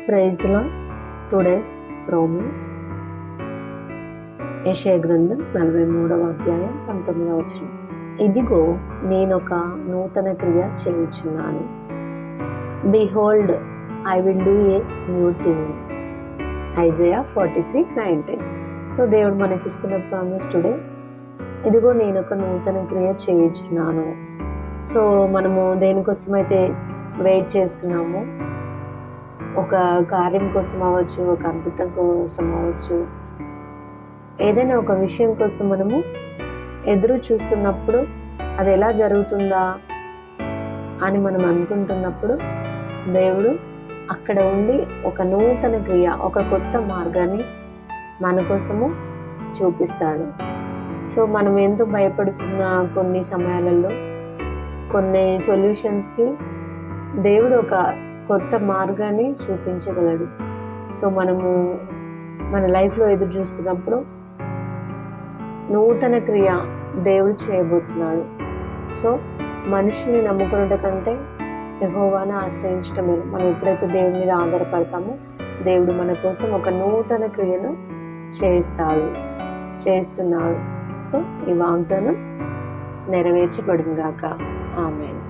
Praise the Lord. Today's promise యెషయా గ్రంథం 43వ అధ్యాయం 19వ వచనం. ఇదిగో నేనొక నూతన క్రియ చేయుచున్నాను, behold I will do a new thing. Isaiah 43:19. So దేవుడు మనకిస్తున్న ప్రామిస్ టుడే, ఇదిగో నేనొక నూతన క్రియ చేయుచున్నాను. సో మనము దేనికోసమైతే వెయిట్ చేస్తున్నామో, ఒక కార్యం కోసం అవ్వచ్చు, ఒక అద్భుతం కోసం అవ్వచ్చు, ఏదైనా ఒక విషయం కోసం మనము ఎదురు చూస్తున్నప్పుడు అది ఎలా జరుగుతుందా అని మనం అనుకుంటున్నప్పుడు దేవుడు అక్కడ ఉండి ఒక నూతన క్రియ, ఒక కొత్త మార్గాన్ని మన కోసము చూపిస్తాడు. సో మనం ఎంతో భయపడుతున్న కొన్ని సమయాలలో, కొన్ని సొల్యూషన్స్కి దేవుడు ఒక కొత్త మార్గాన్ని చూపించగలడు. సో మనము మన లైఫ్లో ఎదురు చూస్తున్నప్పుడు నూతన క్రియ దేవుడు చేయబోతున్నాడు. సో మనిషిని నమ్ముకున్నట కంటే యెహోవాను ఆశ్రయించటం మేలు. మనం ఎప్పుడైతే దేవుని మీద ఆధారపడతామో దేవుడు మన కోసం ఒక నూతన క్రియను చేస్తున్నాడు. సో ఈ వాగ్దానం నెరవేర్చబడును గాక. ఆమేన్.